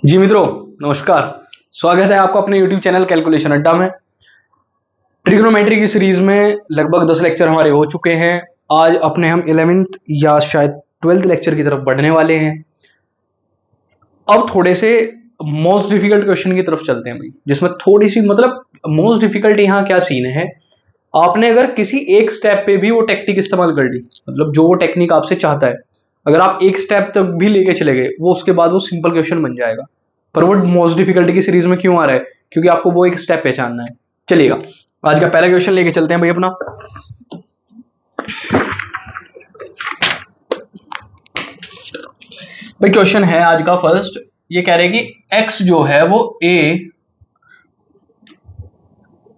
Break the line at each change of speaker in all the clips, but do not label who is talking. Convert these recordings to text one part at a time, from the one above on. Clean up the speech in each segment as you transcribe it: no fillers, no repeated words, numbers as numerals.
जी मित्रों, नमस्कार। स्वागत है आपका अपने YouTube चैनल कैलकुलेशन अड्डा में। ट्रिग्नोमेट्री की सीरीज में लगभग 10 लेक्चर हमारे हो चुके हैं। आज अपने हम 11th या शायद 12th लेक्चर की तरफ बढ़ने वाले हैं। अब थोड़े से मोस्ट डिफिकल्ट क्वेश्चन की तरफ चलते हैं भाई, जिसमें थोड़ी सी मोस्ट डिफिकल्ट यहाँ क्या सीन है। आपने अगर किसी एक स्टेप पे भी वो टेक्निक इस्तेमाल कर ली, जो वो टेक्निक आपसे चाहता है, अगर आप एक स्टेप तक भी लेके चले गए, वो उसके बाद वो सिंपल क्वेश्चन बन जाएगा। पर वो मोस्ट डिफिकल्टी की सीरीज में क्यों आ रहा है? क्योंकि आपको वो एक स्टेप पहचानना है। चलिएगा, आज का पहला क्वेश्चन लेके चलते हैं भाई अपना। भाई क्वेश्चन है आज का फर्स्ट, ये कह रहे हैं कि x जो है वो a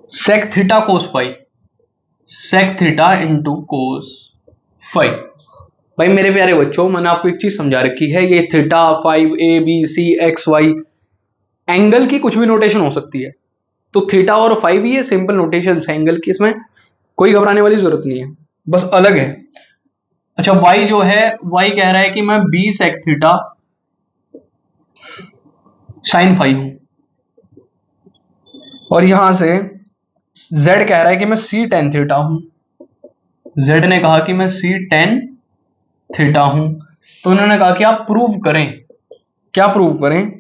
sec theta cos phi, sec theta into cos phi. भाई मेरे प्यारे बच्चों, मैंने आपको एक चीज समझा रखी है, ये theta, 5 a b c x y angle की कुछ भी नोटेशन हो सकती है। तो थीटा और फाई भी ये सिंपल नोटेशन है एंगल की, इसमें कोई घबराने वाली जरूरत नहीं है, बस अलग है। अच्छा, y जो है, y कह रहा है कि मैं b sec theta sine phi हूं, और यहां से z कह रहा है कि मैं c tan थीटा हूं। z ने कहा कि मैं c tan थीटा हूं। तो उन्होंने कहा कि आप प्रूव करें। क्या प्रूव करें?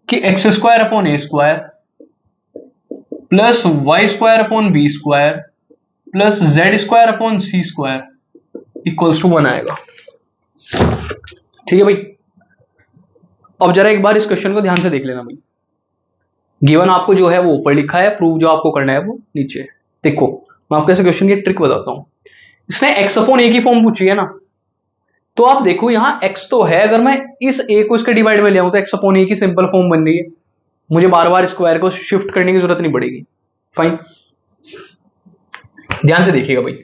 कि x square upon A square plus y square upon B square plus z square upon C square equals to 1 आएगा। ठीक है भाई, अब जरा एक बार इस क्वेश्चन को ध्यान से देख लेना भाई। गिवन आपको जो है वो ऊपर लिखा है, प्रूव जो आपको करना है वो नीचे है। देखो, मैं आपको ऐसे क्वेश्चन की ट्रिक बताता हूं। इसने एक्स अपॉन ए की फॉर्म पूछी है ना, तो आप देखो यहां x तो है, अगर मैं इस a को इसके डिवाइड में ले आऊं तो x अपॉन ए की सिंपल फॉर्म बन रही है। मुझे बार बार स्क्वायर को शिफ्ट करने की जरूरत नहीं पड़ेगी। फाइन, ध्यान से देखिएगा भाई।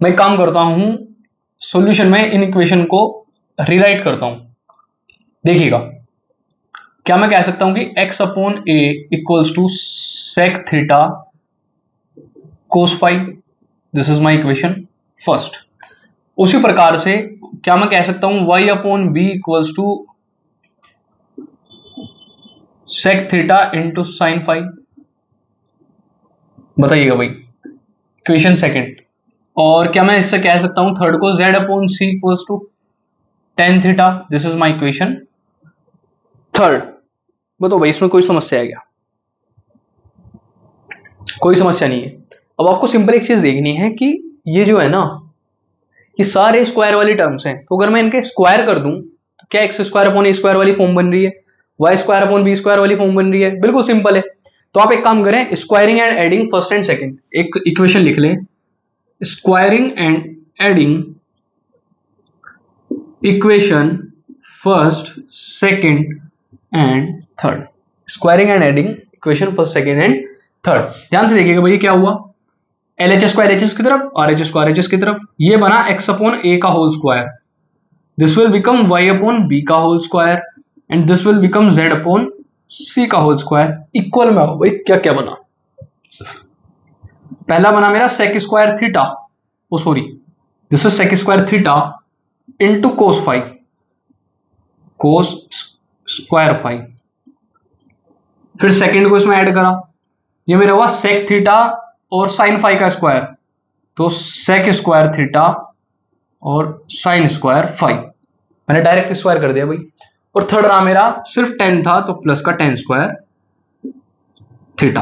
मैं काम करता हूं, सॉल्यूशन में इन इक्वेशन को रीराइट करता हूं। देखिएगा, क्या मैं कह सकता हूं कि x upon a equals to sec theta cos phi. This is my equation first. उसी प्रकार से क्या मैं कह सकता हूं y upon b equals to sec theta into sine phi. बताइएगा भाई, इक्वेशन सेकंड। और क्या मैं इससे कह सकता हूं थर्ड को z upon c equals to tan theta. This is my equation third. बताओ भाई, इसमें कोई समस्या है क्या? कोई समस्या नहीं है। अब आपको सिंपल एक चीज देखनी है कि ये जो है ना, ये सारे स्क्वायर वाली टर्म्स हैं, तो अगर मैं इनके स्क्वायर कर दूं तो क्या एक्स स्क्वायर अपॉन ए स्क्वायर वाली फॉर्म बन रही है, y square upon B square वाली फॉर्म बन रही है। बिल्कुल सिंपल है। तो आप एक काम करें, squaring and adding first and second, एक इक्वेशन लिख लें। Squaring and adding equation first second and third. Squaring and adding equation first second and third. ध्यान से देखिएगा भाई, क्या हुआ? LHS को LHS की तरफ, RHS को RHS की तरफ, ये बना x अपॉन a का whole square. This will become y upon b का whole square and this will become z upon c का होल स्क्वायर इक्वल में। भाई क्या क्या बना? पहला बना मेरा sec square theta, oh sorry, this is sec square theta into cos phi, cos square phi. फिर सेकंड को इसमें ऐड करा, ये मेरा हुआ सेक थीटा और साइन फाई का स्क्वायर, तो सेक स्क्वायर थीटा और साइन स्क्वायर फाई। मैंने डायरेक्ट स्क्वायर कर दिया भाई। और थर्ड रहा मेरा, सिर्फ टेन था तो प्लस का टेन स्क्वायर थीटा।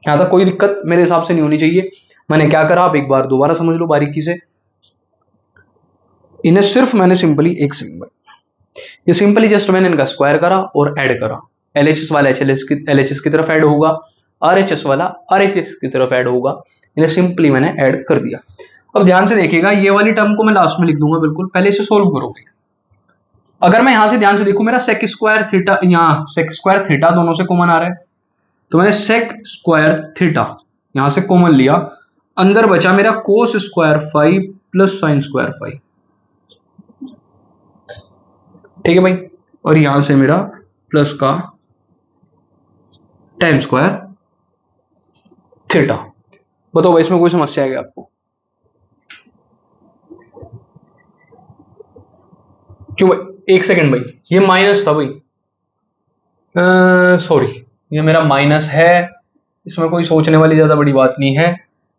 यहां तक कोई दिक्कत मेरे हिसाब से नहीं होनी चाहिए। मैंने क्या करा, आप एक बार दोबारा समझ लो बारीकी से। इन्हें सिर्फ मैंने सिंपली एक सिंबल, ये सिंपली जस्ट मैंने इनका स्क्वायर करा और ऐड करा। LHS वाला LHS की तरफ ऐड होगा, RHS वाला RHS की तरफ ऐड होगा। इन्हें सिंपली मैंने ऐड कर दिया। अब ध्यान से देखिएगा, ये वाली टर्म को मैं लास्ट में लिख दूंगा, बिल्कुल पहले इसे सोल्व करोगे। अगर मैं यहां से ध्यान से देखूं, मेरा सेक स्क्वायर थीटा, यहां सेक स्क्वायर थीटा दोनों से कॉमन आ रहा है, तो मैंने सेक स्क्वायर थीटा यहां से कॉमन लिया। अंदर बचा मेरा cos square phi plus sine square phi. ठीक है भाई, और यहां से मेरा प्लस का टेन स्क्वायर थीटा। बताओ भाई, इसमें कोई समस्या है क्या आपको? क्यों भाई, एक सेकेंड भाई, ये माइनस था भाई, सॉरी, ये मेरा माइनस है, इसमें कोई सोचने वाली ज्यादा बड़ी बात नहीं है।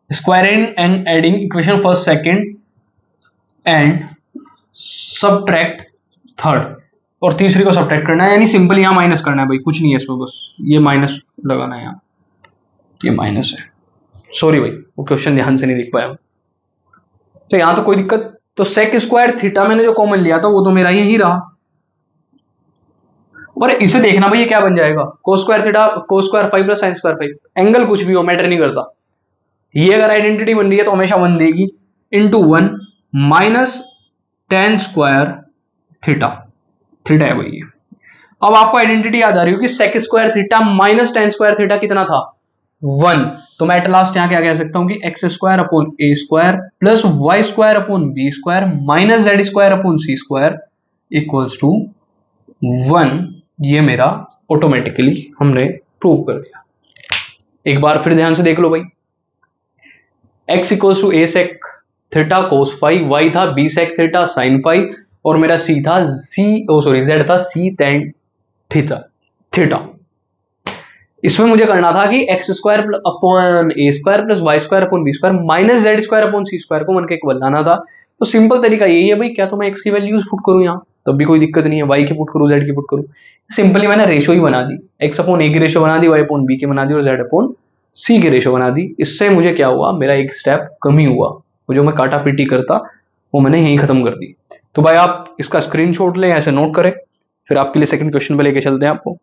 Squaring and adding equation first second and subtract third, और तीसरी को सबट्रैक्ट करना है, यानी सिंपल यहाँ माइनस करना है भाई, कुछ नहीं है इसमें, बस ये माइनस लगाना है यहाँ, ये माइनस है। सॉरी भाई, वो क्वेश्चन ध्यान से नहीं देख पाया। तो यहाँ तो कोई दिक्कत, तो सेक स्क्वायर थीटा मैंने जो कॉमन लिया था वो तो मेरा यही रहा, और इसे देखना भाई ये क्या बन जाएगा, कोस square theta cos square 5 plus sine square 5, angle कुछ भी हो मैटर नहीं करता, ये अगर आइडेंटिटी बन रही है तो हमेशा 1 देगी, into 1 minus tan square theta, theta है भाई ये। अब आपको आइडेंटिटी याद आ रही हो कि sec square theta minus tan square theta कितना था, 1, तो मैं एट लास्ट यहां क्या कह सकता हूं कि x square upon A square plus y square upon B square minus z square upon C square equals to 1, ये मेरा ऑटोमेटिकली हमने प्रूव कर दिया। एक बार फिर ध्यान से देख लो भाई, x equals to A sec theta cos phi, y था B sec theta sine phi, और मेरा सी था जेड था सी टेन थीटा थीटा। इसमें मुझे करना था कि एक्स स्क्वायर अपॉन ए square plus y square upon B square minus z square upon सी स्क्वायर को 1 के इक्वल लाना था। तो सिंपल तरीका यही है भाई, क्या तो मैं एक्स की वैल्यूज पुट करूं यहाँ, तब भी कोई दिक्कत नहीं है, वाई की पुट करूं जेड की पुट करूं, सिंपली मैंने रेशो ही बना दी, एक्स अपॉन ए की रेशो बना दी, वाई अपॉन बी की बना दी, और जेड अपॉन सी की रेशो बना दी। इससे मुझे क्या हुआ, मेरा एक स्टेप कम ही हुआ, वो जो मैं काटा पीटी करता वो मैंने यही खत्म कर दी। तो भाई आप इसका स्क्रीनशॉट लें, ऐसे नोट करें, फिर आपके लिए सेकंड क्वेश्चन पे लेके चलते हैं आपको।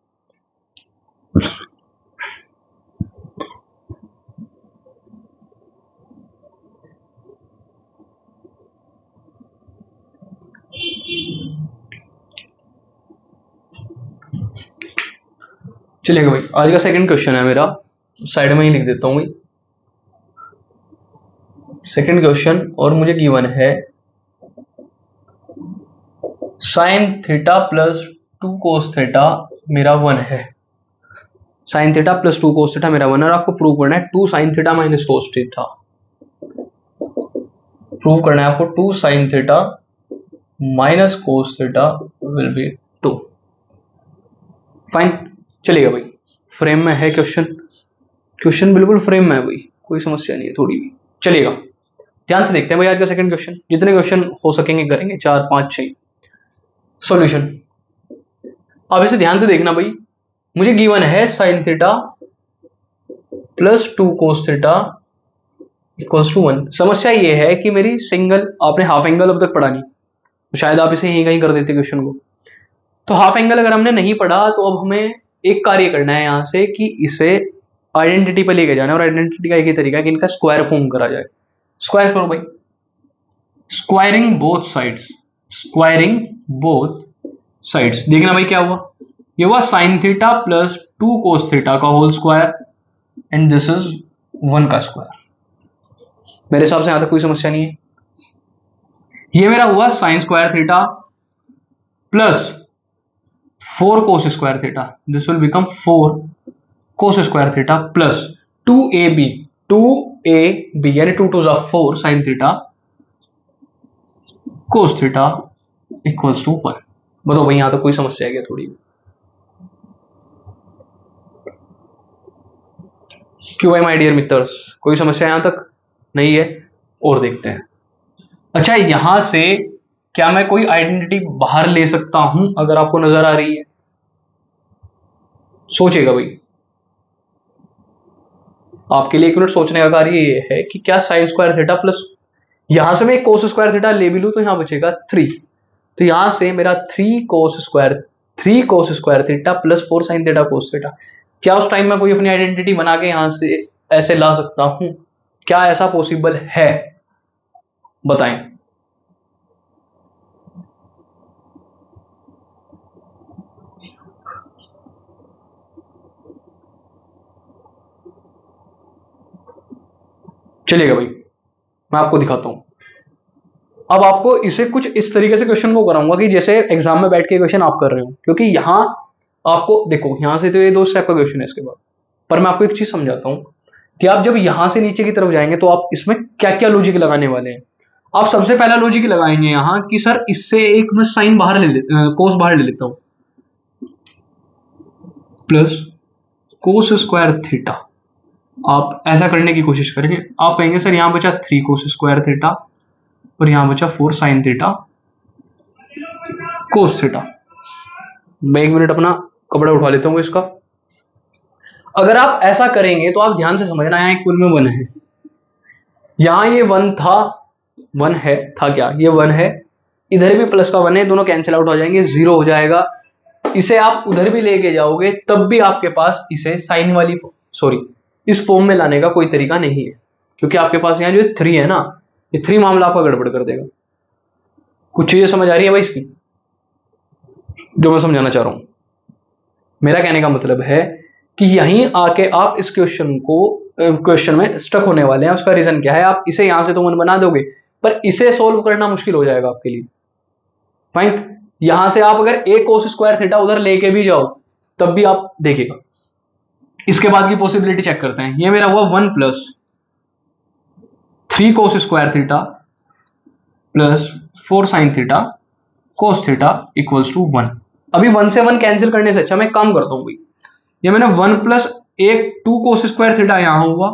चलिएगा भाई, आज का सेकंड क्वेश्चन है मेरा, साइड में ही लिख देता हूं भाई, सेकंड क्वेश्चन, और मुझे गिवन है sine theta plus 2 cos theta मेरा 1 है, sine theta plus 2 cos theta मेरा 1 है, और आपको प्रूव करना है 2 sine theta minus cos theta, prove करना है आपको 2 sine theta minus cos theta will be 2। Fine, चलिएगा भाई, फ्रेम में है क्वेश्चन, क्वेश्चन बिल्कुल फ्रेम में है भाई, कोई समस्या नहीं है थोड़ी भी। चलिएगा ध्यान से देखते हैं भाई आज का सेकंड क्वेश्चन, जितने क्वेश्चन हो सकेंगे करेंगे, 4 5 6। सॉल्यूशन, अब इसे ध्यान से देखना भाई, मुझे गिवन है sine theta plus 2 cos theta equals to 1। समस्या ये है कि मेरी सिंगल, आपने हाफ एंगल अब तक पढ़ा नहीं, तो शायद आप इसे यहीं कहीं कर देते क्वेश्चन को। तो हाफ एंगल अगर हमने नहीं पढ़ा तो अब हमें एक कार्य करना है यहां से कि इसे आइडेंटिटी पे लेके जाना है, और आइडेंटिटी का एक ही तरीका है कि इनका स्क्वायर फॉर्म करा जाए। स्क्वायर करो भाई, squaring both sides, squaring both sides, देखना भाई क्या हुआ, ये हुआ sine theta plus 2 cos theta का whole square, and this is 1 का स्क्वायर। मेरे हिसाब से यहां तक कोई समस्या नहीं है। ये मेरा हुआ sine square theta plus 4 cos square theta, this will become 4 cos square theta plus 2ab, 2ab यानी 2 2 4 sine theta cos theta equals to 1। बताओ भाई यहां तो कोई समस्या है क्या थोड़ी, क्यों भाई माय डियर मित्रस, कोई समस्या यहां तक नहीं है? और देखते हैं। अच्छा, यहां से क्या मैं कोई आइडेंटिटी बाहर ले सकता हूं अगर आपको नजर आ रही है? सोचेगा भाई, आपके लिए एक मिनट सोचने का कार्य ये है कि क्या साइन स्क्वायर थीटा प्लस, यहां से मैं एक कोस स्क्वायर थीटा ले भी लूं तो यहां बचेगा 3, तो यहां से मेरा 3 कोस square theta plus 4 sine theta cos theta, क्या उस टाइम में कोई अपनी आइडेंटिटी बना के यहां से ऐसे ला सकता हूं? क्या ऐसा पॉसिबल है, बताएं। चलिएगा भाई, मैं आपको दिखाता हूं। अब आपको इसे कुछ इस तरीके से क्वेश्चन को कराऊंगा कि जैसे एग्जाम में बैठ के क्वेश्चन आप कर रहे हो, क्योंकि यहां आपको देखो, यहां से तो ये 2 स्टेप का क्वेश्चन है इसके बाद, पर मैं आपको एक चीज समझाता हूं कि आप जब यहां से नीचे की तरफ जाएंगे तो आप इसमें क्या क्या लॉजिक लगाने वाले हैं। आप सबसे पहला लॉजिक लगाएंगे यहां कि सर इससे एक मैं साइन बाहर ले कोस बाहर ले लेता हूं, प्लस कोस स्क्वायर थीटा। आप ऐसा करने की कोशिश करेंगे, आप कहेंगे सर यहां बचा 3 कोस स्क्वायर थीटा और यहां बचा 4 साइन थीटा कोस थीटा। मैं 1 मिनट अपना कपड़ा उठा लेता हूँ इसका। अगर आप ऐसा करेंगे तो आप ध्यान से समझना, यहाँ एक कुल में 1 है, यहां ये 1 था, 1 है, था क्या, ये 1 है, इधर भी प्लस का 1 है, दोनों कैंसिल आउट हो जाएंगे, 0 हो जाएगा। इसे आप उधर भी लेके जाओगे तब भी आपके पास इसे साइन वाली सॉरी इस फॉर्म में लाने का कोई तरीका नहीं है, क्योंकि आपके पास यहाँ जो 3 है ना, ये 3 मामला आपका गड़बड़ कर देगा। कुछ चीजें समझ आ रही है भाई इसकी, जो मैं समझाना चाह रहा हूं? मेरा कहने का मतलब है कि यहीं आके आप इस क्वेश्चन में स्टक होने वाले हैं। उसका रीजन क्या है, आप इसे यहां से तो 1 बना दोगे, पर इसे सोल्व करना मुश्किल हो जाएगा आपके लिए। फाइन, यहां से आप अगर a cos स्क्वायर थीटा उधर लेके भी जाओ तब भी आप देखिएगा। इसके बाद की पॉसिबिलिटी चेक करते हैं। ये मेरा हुआ 1 plus 3 cos square theta plus 4 sine theta cos theta equals to 1। अभी 1 से 1 कैंसिल करने से अच्छा मैं काम करता हूं भाई, ये मैंने 1 प्लस 2 कोस स्क्वायर थीटा यहां हुआ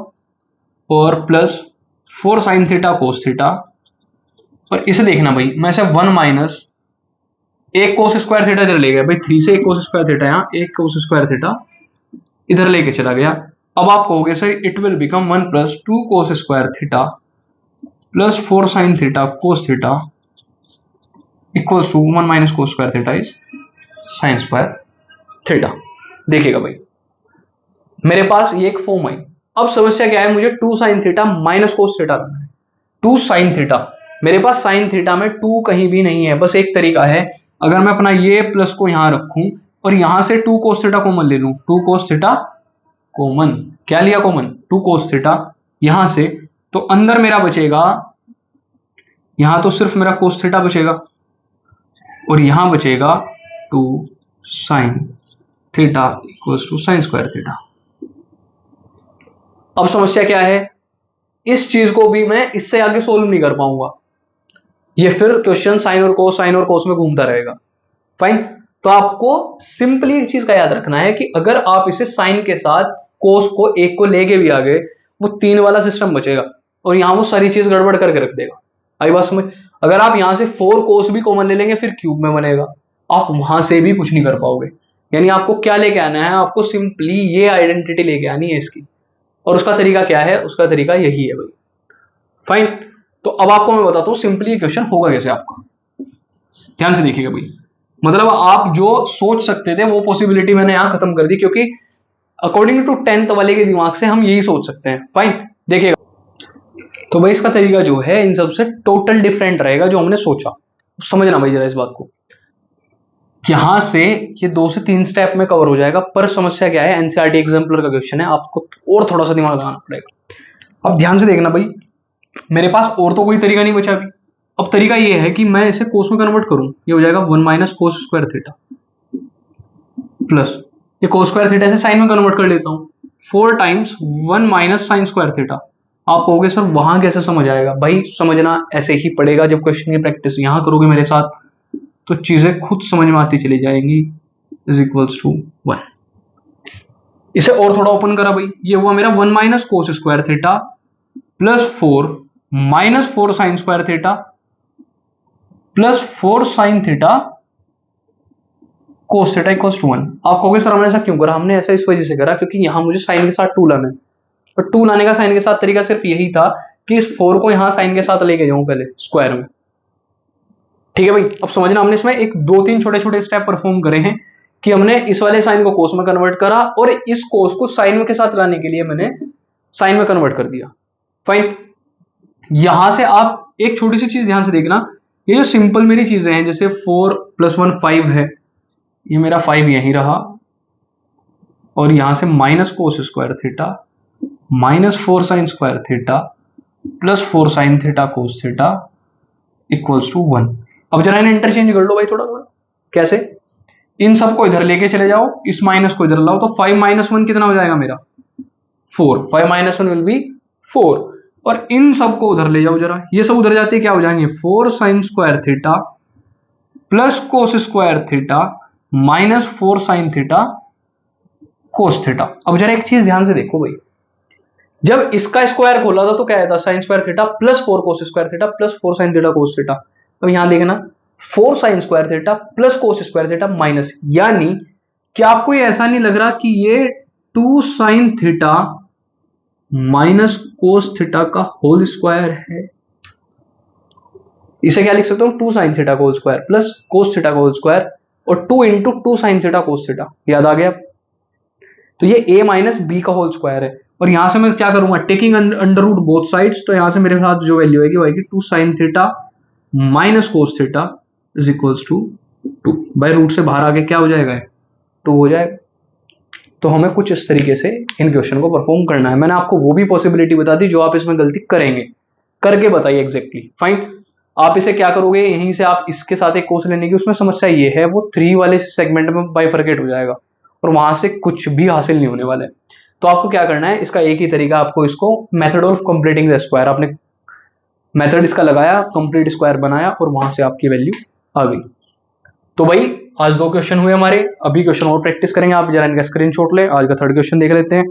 और plus 4 sine theta cos theta, और इसे देखना भाई, मैं इसे 1 माइनस 1 कोस स्क्वायर थीटा इधर ले गया भाई, 3 से 1 कोस स्क्वायर थीटा, यहाँ 1 कोस स्क्वायर थीटा इधर लेके चला गया। अब आप कहोगे sir it will become 1 plus 2 cos square theta plus 4 sine theta cos theta equals to 1 minus cos square theta is sine square theta. देखिएगा भाई, मेरे पास ये एक फॉर्म आई। अब समस्या क्या है, मुझे 2 sine theta minus cos theta करना है। 2 साइन थीटा, मेरे पास साइन थीटा में 2 कहीं भी नहीं है, बस एक तरीका है, अगर मैं अपना ये प्लस को यहां रखूं और यहां से 2 कोस थीटा कॉमन ले लूं, 2 कोस थीटा कॉमन, क्या लिया कॉमन, 2 कोस थीटा यहां से, तो अंदर मेरा बचेगा, यहां तो सिर्फ मेरा कोस थीटा बचेगा और यहां बचेगा 2 sine theta equals to sine square theta. अब समस्या क्या है, इस चीज को भी मैं इससे आगे सोल्व नहीं कर पाऊंगा, ये फिर क्वेश्चन साइन और कोस में घूमता रहेगा। फाइन, तो आपको सिंपली एक चीज का याद रखना है कि अगर आप इसे साइन के साथ कोस को एक को लेके भी आ गए, वो 3 वाला सिस्टम बचेगा और यहां वो सारी चीज गड़बड़ करके रख देगा। आई बात समझ? अगर आप यहां से 4 कोस भी कॉमन ले लेंगे फिर क्यूब में बनेगा, आप वहां से भी कुछ नहीं कर पाओगे। यानी आपको क्या लेके आना है, आपको सिंपली ये आइडेंटिटी लेके आनी है इसकी, और उसका तरीका क्या है, उसका तरीका यही है भाई। फाइन, तो अब आपको मैं बताता हूं सिंपली क्वेश्चन होगा कैसे आपका, ध्यान से देखिएगा भाई। मतलब आप जो सोच सकते थे वो पॉसिबिलिटी मैंने यहां खत्म कर दी, क्योंकि अकॉर्डिंग टू 10th वाले के दिमाग से हम यही सोच सकते हैं। फाइन, देखिएगा तो भाई इसका तरीका जो है इन सबसे टोटल डिफरेंट रहेगा जो हमने सोचा। समझना भाई जरा इस बात को, यहां से ये 2 से 3 स्टेप में कवर हो जाएगा, पर समस्या क्या है, एनसीईआरटी एग्जाम्पलर का क्वेश्चन है, आपको और थोड़ा सा दिमाग लगाना पड़ेगा। अब ध्यान से देखना भाई, मेरे पास और तो कोई तरीका नहीं बचा अभी। अब तरीका ये है कि मैं इसे कोस में कन्वर्ट करूं, ये हो जाएगा 1 minus cos square theta plus ये कोस स्क्वायर थीटा से साइन में कन्वर्ट कर लेता हूं, 4 times 1 minus sign square theta. आप कहोगे सर वहां कैसे समझ आएगा, भाई समझना ऐसे ही पड़ेगा, जब क्वेश्चन की प्रैक्टिस यहां करोगे मेरे साथ तो चीजें खुद समझ में आती चली जाएंगी। Is equals to 1। इसे और थोड़ा ओपन करा भाई, ये हुआ मेरा 1 minus cos square theta plus 4 minus 4 sine square theta plus 4 sine theta cos theta equals to 1। आप कहोगे सर हमने ऐसा क्यों करा, हमने ऐसा इस वजह से करा क्योंकि यहां मुझे साइन के साथ 2 लाना है, और 2 लाने का साइन के साथ तरीका सिर्फ यही था कि इस 4 को यहां साइन के साथ लेके जाऊं पहले स्क्वायर में। ठीक है भाई, अब समझना, हमने इसमें एक 2-3 छोटे छोटे स्टेप परफॉर्म करे हैं कि हमने इस वाले साइन को कोस में कन्वर्ट करा और इस कोस को साइन के साथ लाने के लिए मैंने साइन में कन्वर्ट कर दिया। फाइन, यहां से आप एक छोटी सी चीज ध्यान से देखना, ये जो सिंपल मेरी चीजें हैं जैसे 4 + 1 5 है, ये मेरा 5 यहीं रहा, और यहां से minus cos square theta minus 4 sine square theta plus 4 sine theta cos theta equals to 1। अब जरा इन्हें इंटरचेंज कर लो भाई थोड़ा थोड़ा। कैसे, इन सबको इधर लेके चले जाओ, इस माइनस को इधर लाओ, तो 5 - 1 कितना हो जाएगा मेरा 4, 5 - 1 विल बी 4। और इन सबको उधर ले जाओ जरा, ये सब उधर जाते क्या हो जाएंगे, 4 sine square theta plus cos square theta minus 4 sine theta cos theta. अब जरा एक चीज ध्यान से देखो भाई, जब इसका स्क्वायर खोला था तो क्या आया था, sign square theta plus 4 cos square theta plus 4 sine theta cos theta. अब यहां देखना 4 sine square theta plus cos square theta minus, यानी क्या आपको ये ऐसा नहीं लग रहा कि ये 2 sine theta minus cos theta का होल स्क्वायर है। इसे क्या लिख सकता हूं, 2 साइन थीटा का whole square plus cos theta का होल स्क्वायर और 2 into 2 sine theta cos theta, याद आ गया। तो ये a माइनस बी का होल स्क्वायर है, और यहां से मैं क्या करूंगा, taking under root both sides, तो यहां से मेरे साथ जो वैल्यू आएगी वो आएगी 2 sine theta minus cos theta is equals to 2। By root से बाहर आके क्या हो जाएगा, 2 हो जाएगा। तो हमें कुछ इस तरीके से इन क्वेश्चन को परफॉर्म करना है। मैंने आपको वो भी पॉसिबिलिटी बता दी जो आप इसमें गलती करेंगे, करके बताइए एग्जैक्टली। फाइन, आप इसे क्या करोगे, यहीं से आप इसके साथ एक कोस लेने की, उसमें समस्या ये है वो 3 वाले सेगमेंट में बाइफरकेट हो जाएगा और वहां से कुछ भी हासिल नहीं होने वाला है। तो आपको क्या करना है, इसका एक ही तरीका, आपको इसको method of completing the square, आपने मेथड इसका लगाया, कंप्लीट स्क्वायर बनाया और वहां से आपकी वैल्यू आ गई। तो भाई आज 2 क्वेश्चन हुए हमारे, अभी क्वेश्चन और प्रैक्टिस करेंगे, आप जरा इनका स्क्रीनशॉट ले। आज का 3rd क्वेश्चन देख लेते हैं।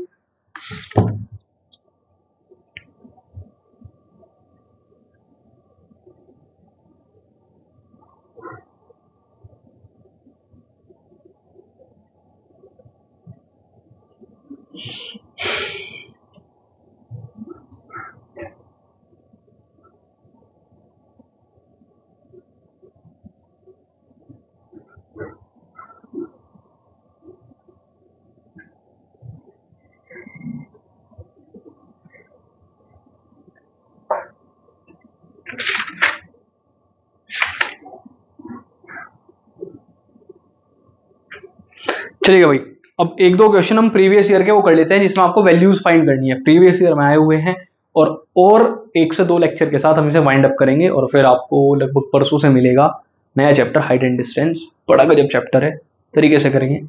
चलिएगा भाई, अब 1-2 क्वेश्चन हम प्रीवियस ईयर के वो कर लेते हैं जिसमें आपको वैल्यूज फाइंड करनी है, प्रीवियस ईयर में आए हुए हैं। और 1 से 2 लेक्चर के साथ हम इसे वाइंड अप करेंगे और फिर आपको लगभग परसों से मिलेगा नया चैप्टर हाइट एंड डिस्टेंस। बड़ा गजब चैप्टर है, तरीके से करेंगे।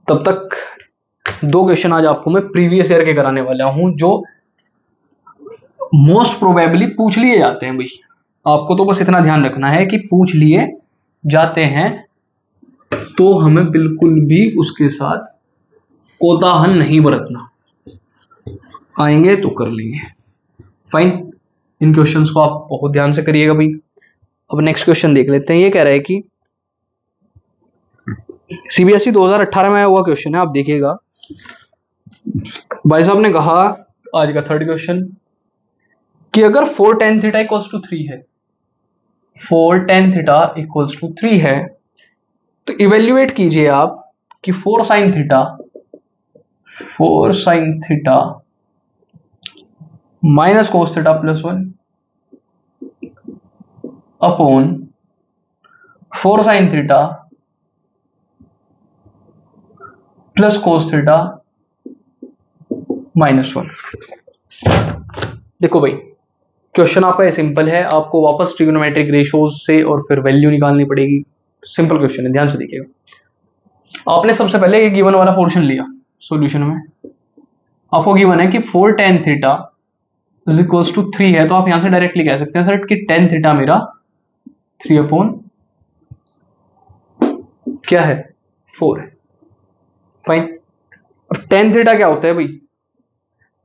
तब तक 2 क्वेश्चन आज आपको मैं प्रीवियस ईयर के कराने वाला हूं जो मोस्ट प्रोबेबली पूछ लिए जाते हैं भाई। आपको तो बस इतना ध्यान रखना है कि पूछ लिए जाते हैं, तो हमें बिल्कुल भी उसके साथ कोताहल नहीं बरतना, आएंगे तो कर लेंगे। फाइन, इन क्वेश्चंस को आप बहुत ध्यान से करिएगा भाई। अब नेक्स्ट क्वेश्चन देख लेते हैं। ये कह रहा है कि सीबीएसई 2018 में आया हुआ क्वेश्चन है, आप देखिएगा। भाई साहब ने कहा, आज का 3rd क्वेश्चन, कि अगर 4 tan थीटा इक्वल्स टू 3 है, 4 tan थीटा इक्वल्स टू 3 है, तो इवेल्युएट कीजिए आप कि 4 sin theta minus cos theta plus 1 upon 4 sin theta plus cos theta minus 1। देखो भाई, क्वेश्चन आपका सिंपल है, आपको वापस ट्रिग्नोमेट्रिक रेशियोज से और फिर वैल्यू निकालनी पड़ेगी। सिंपल क्वेश्चन है, ध्यान से देखिएगा। आपने सबसे पहले ये गिवन वाला पोर्शन लिया सॉल्यूशन में, आपको गिवन है कि 4 tan theta is equals to 3 है, तो आप यहां से डायरेक्टली कह सकते हैं सर कि tan थीटा मेरा 3 अपॉन क्या है, 4 है। फाइन, और tan थीटा क्या होता है भाई,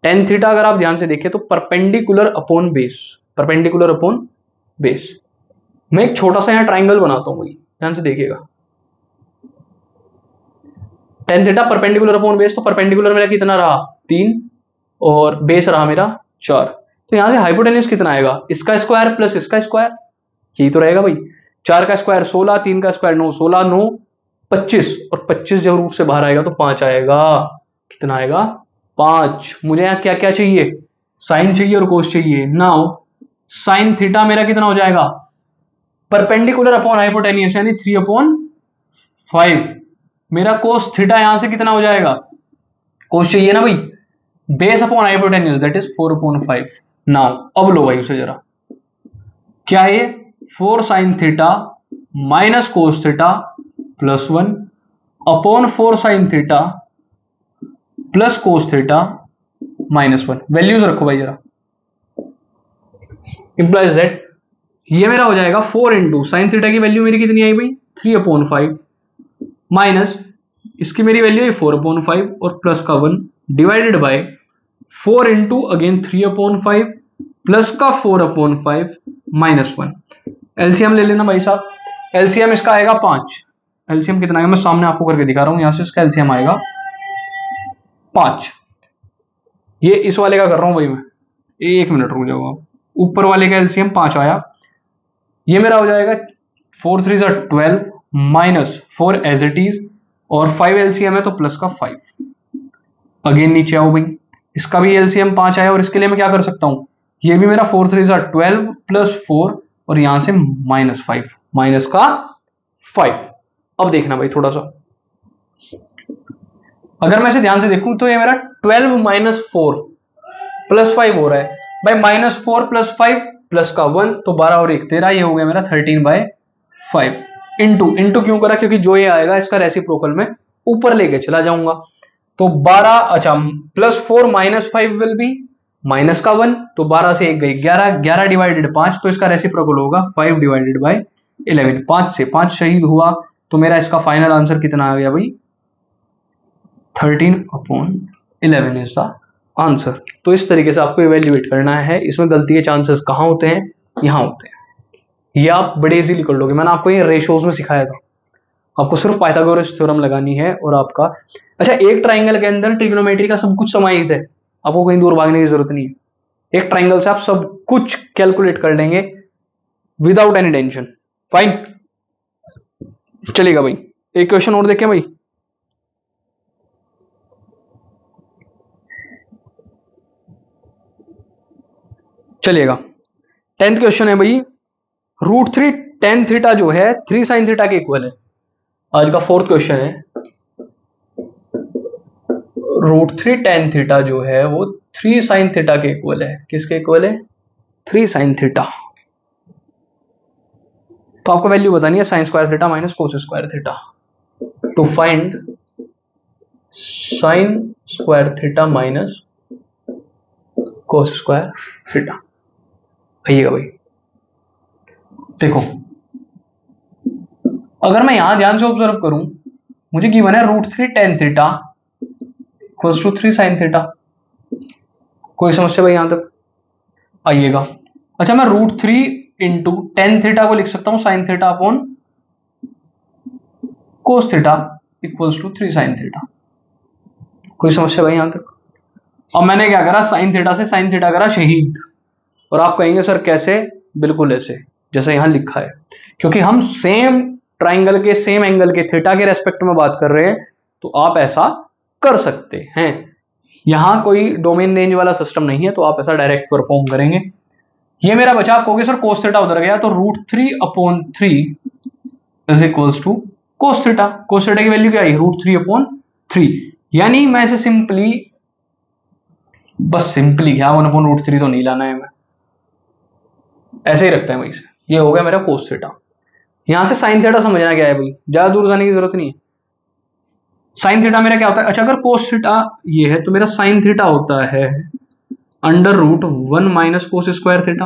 tan थीटा अगर आप ध्यान से देखें तो perpendicular upon base, perpendicular upon base. मैं एक छोटा सा यहां ट्राइंगल बनाता हूं भाई, ध्यान से देखिएगा। tan theta perpendicular upon base, तो परपेंडिकुलर मेरा कितना रहा, 3, और बेस रहा मेरा 4। तो यहां से हाइपोटेन्यूज कितना आएगा, इसका स्क्वायर प्लस इसका स्क्वायर, यही तो रहेगा भाई। 4 का स्क्वायर 16, 3 का स्क्वायर 9, 16 9 25, और 25 जब रूट से बाहर आएगा तो 5 आएगा। कितना आएगा, 5। मुझे यहाँ क्या क्या चाहिए, साइन चाहिए और कोस चाहिए। नाउ साइन थीटा मेरा कितना हो जाएगा, परपेंडिकुलर अपॉन हाइपोटेन्यूज यानी 3 अपॉन 5। मेरा कोस थीटा यहां से कितना हो जाएगा, कोस चाहिए ना भाई, base upon hypotenuse that is 4 upon 5। Now अब लो भाई उसे जरा, क्या है, 4 sine theta minus cos theta plus 1 upon 4 sine theta plus cos theta minus 1। Values रखो भाई जरा, इंप्लाइज दैट ये मेरा हो जाएगा 4 इंटू साइन थीटा की वैल्यू मेरी कितनी आई भाई 3/5 माइनस इसकी मेरी वैल्यू है 4/5 और प्लस का 1 divided by 4 into again 3/5 plus का 4/5 माइनस 1। एलसीएम ले लेना भाई साहब। एलसीएम इसका आएगा 5। एलसीएम कितना आएगा मैं सामने आपको करके दिखा रहा हूं। यहां से इसका एलसीएम आएगा 5। ये इस वाले का कर रहा हूं भाई मैं, 1 मिनट रुक जाओ आप। ऊपर वाले का एलसीएम 5 आया, ये मेरा हो जाएगा 4 3 12 माइनस 4 एज इट इज और 5 एलसीएम है तो प्लस का 5। अगेन नीचे आओ भाई, इसका भी एलसीएम 5 आया और इसके लिए मैं क्या कर सकता हूं, ये भी मेरा 4 3 12 प्लस 4 और यहां से माइनस 5 माइनस का 5। अब देखना भाई थोड़ा सा, अगर मैं इसे ध्यान से देखूं तो ये मेरा 12 माइनस 4 प्लस 5 हो रहा है भाई। माइनस 4 प्लस 5 प्लस का 1 तो 12 और 1 13, ये हो गया मेरा 13/5। इंटू क्यों करा, क्योंकि जो ये आएगा इसका रेसिप्रोकल में ऊपर लेके चला जाऊंगा। तो 12 अच्छा plus 4 minus 5 will be minus का 1 तो 12 से 1 गई 11, 11 डिवाइडेड 5 तो इसका रेसिप्रोकल होगा 5 डिवाइडेड बाय 11। 5 से 5 शहीद हुआ तो मेरा इसका फाइनल आंसर कितना आ गया भाई 13/11 इज द आंसर। तो इस तरीके से आपको इवेल्युएट करना है। इसमें गलती के चांसेस कहाँ होते हैं, यहाँ होते हैं। ये आप बड़े इजीली कर लोगे। मैंने आपको ये रेशोज में सिखाया था, आपको सिर्फ पाइथागोरस थ्योरम लगानी है और आपका अच्छा एक ट्राइंगल के अंदर ट्रिग्नोमेट्री का सब कुछ समाहित है, आपको कहीं दूर भागने की जरूरत नहीं है। एक ट्राइंगल से आप सब कुछ कैलकुलेट कर लेंगे विदाउट एनी टेंशन। फाइन चलेगा भाई। एक क्वेश्चन और देखें भाई। चलिएगा 10th क्वेश्चन है भाई, √3 tan थीटा जो है 3 sin थीटा के इक्वल है। आज का 4th क्वेश्चन है, √3 tan थीटा जो है वो 3 sin थीटा के इक्वल है। किसके इक्वल है 3 sin थीटा। तो आपको वैल्यू बतानी है sin square theta minus cos square theta. To find sin square theta minus cos square theta. आइएगा भाई देखो, अगर मैं यहां ध्यान से ऑब्जर्व करूं, मुझे गिवन है √3 tan theta equals to 3 sin theta. कोई समस्या भाई यहां तक? आइएगा अच्छा मैं √3 इंटू tan थीटा को लिख सकता हूं sin theta upon cos theta equals to 3 sin theta. कोई समस्या भाई यहां तक? अब मैंने क्या करा, sin थीटा से sin थीटा करा शहीद। और आप कहेंगे सर कैसे? बिल्कुल ऐसे जैसे यहां लिखा है, क्योंकि हम सेम ट्राइंगल के सेम एंगल के थीटा के रेस्पेक्ट में बात कर रहे हैं तो आप ऐसा कर सकते हैं। यहां कोई डोमेन रेंज वाला सिस्टम नहीं है तो आप ऐसा डायरेक्ट परफॉर्म करेंगे। ये मेरा बचा, आप कहोगे सर cos थीटा उधर गया तो √3/3 is equals to cos theta. cos theta की वैल्यू क्या आई √3/3, यानी मैं इसे सिंपली बस सिंपली क्या 1/√3 तो नहीं लाना है, मैं ऐसे ही रखता है वहीं से। ये हो गया मेरा cos थीटा। यहां से sin थीटा समझना क्या है भाई, ज्यादा दूर जाने की जरूरत नहीं है। sin थीटा मेरा क्या होता है, अच्छा अगर cos थीटा ये है तो मेरा sin थीटा होता है √1 माइनस cos स्क्वायर थीटा।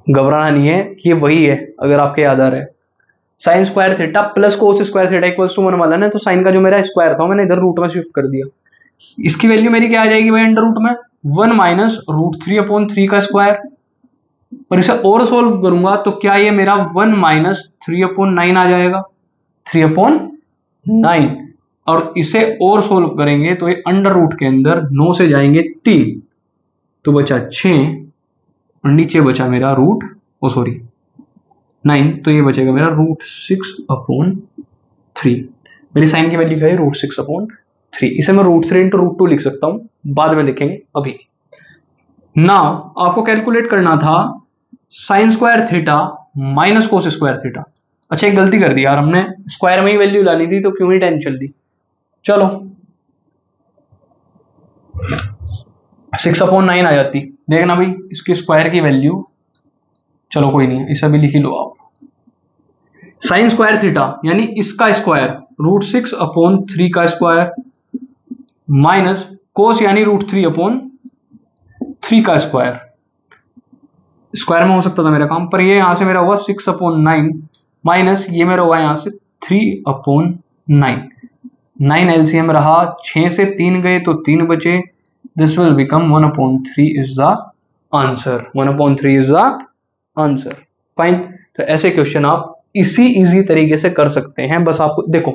घबराना नहीं है, ये वही है अगर आपके याद आ रहा है। sin square theta plus cos square theta equals to 1 वाला ना, तो sin का जो मेरा स्क्वायर था मैंने इधर रूट में शिफ्ट कर दिया। इसकी वैल्यू मेरी क्या आ जाएगी भाई √रूट में 1 माइनस √3/3 का स्क्वायर। और इसे और सोल्व करूंगा तो क्या ये मेरा 1 माइनस 3/9 आ जाएगा 3/9। और इसे और सोल्व करेंगे तो ये अंडर रूट के अंदर 9 से जाएंगे 3 तो बचा 6 और नीचे बचा मेरा √9 तो ये बचेगा मेरा √6/3। मेरी साइन की वैल्यू क्या है √6/3। इसे मैं √3 इंटू √2 लिख सकता हूं, बाद में लिखेंगे। अभी नाउ आपको कैलकुलेट करना था sin square theta minus cos square theta. अच्छा एक गलती कर दी यार, हमने स्क्वायर में ही वैल्यू लानी थी तो क्यों ही टेंशन ली। चलो 6/9 आ जाती, देखना भाई इसकी स्क्वायर की वैल्यू। चलो कोई नहीं, इसे भी लिख ही लो आप। sin स्क्वायर थीटा यानी इसका स्क्वायर √6/3 का स्क्वायर माइनस cos यानी √3/3 3 का स्क्वायर, स्क्वायर में हो सकता था मेरा काम, पर ये यहां से मेरा हुआ 6/9 माइनस ये मेरा हुआ यहां से 3/9। 9 एलसीएम रहा, 6 से 3 गए तो 3 बचे, this will become 1/3 is the answer. 1/3 is the answer. Fine. तो ऐसे क्वेश्चन आप इसी इजी तरीके से कर सकते हैं। बस आपको देखो,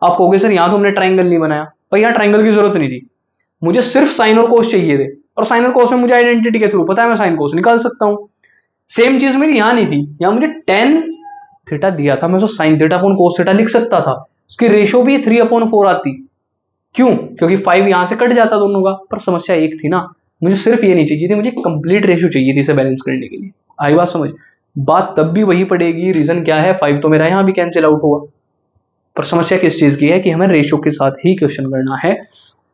आप कहोगे सर यहां तो हमने ट्राइंगल नहीं बनाया, पर यहां ट्राइंगल की जरूरत नहीं थी, मुझे सिर्फ साइन और कोस चाहिए थे, और साइन और कोस में मुझे आइडेंटिटी के थ्रू पता है मैं साइन कोस निकाल सकता हूं। सेम चीज मेरी यहां नहीं थी, यहां मुझे टेन थीटा दिया था, मैं तो sine theta upon cos theta लिख सकता था, उसकी रेशो भी 3/4 आती। क्यों? क्योंकि 5 यहां से कट जाता दोनों का, पर समस्या एक थी ना, मुझे सिर्फ ये नहीं चाहिए थी, मुझे कंप्लीट रेशो चाहिए थी इसे बैलेंस करने के लिए। आई बात समझ? बात तब भी वही पड़ेगी, रीजन क्या है, 5 तो मेरा यहां भी कैंसिल आउट हुआ, पर समस्या किस चीज की है कि हमें रेशो के साथ ही क्वेश्चन करना है।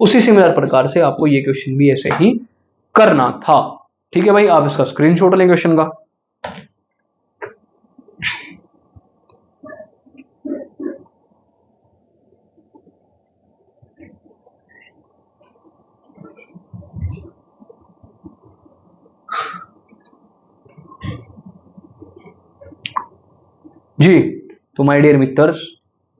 उसी सिमिलर प्रकार से आपको ये क्वेश्चन भी ऐसे ही करना था। ठीक है भाई, आप इसका स्क्रीनशॉट लें क्वेश्चन का। जी, तो माय डियर मित्रस,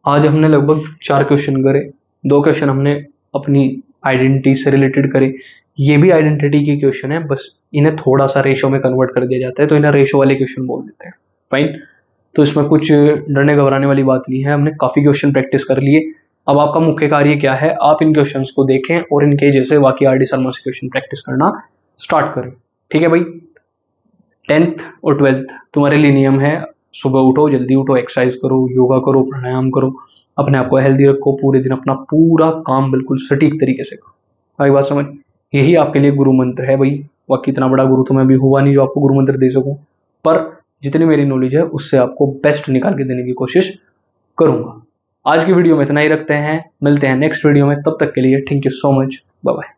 आज हमने लगभग 4 क्वेश्चन करे। 2 क्वेश्चन हमने अपनी आइडेंटिटी से रिलेटेड करे, ये भी आइडेंटिटी के क्वेश्चन है, बस इन्हें थोड़ा सा रेशो में कन्वर्ट कर दिया जाता है, तो इन्हें रेशो वाले क्वेश्चन बोल देते हैं। फाइन। तो इसमें कुछ डरने घबराने वाली बात नहीं है, हमने काफी क्वेश्चन प्रैक्टिस कर लिए। अब आपका मुख्य कार्य क्या है, आप इन क्वेश्चंस को देखें और इनके जैसे बाकी आर डी शर्मा से क्वेश्चन प्रैक्टिस करना स्टार्ट करें। ठीक है भाई, 10th और 12th तुम्हारे लिए नियम है, सुबह उठो, जल्दी उठो, एक्सरसाइज करो, योगा करो, प्राणायाम करो, अपने आप को हेल्दी रखो, पूरे दिन अपना पूरा काम बिल्कुल सटीक तरीके से करो। आई बात समझ? यही आपके लिए गुरु मंत्र है भाई। बाकी इतना बड़ा गुरु तो मैं अभी हुआ नहीं जो आपको गुरु मंत्र दे सकूं, पर जितनी मेरी नॉलेज है उससे आपको बेस्ट निकाल के देने की कोशिश करूंगा। आज की वीडियो में इतना ही रखते हैं, मिलते हैं नेक्स्ट वीडियो में, तब तक के लिए thank you so much, bye bye.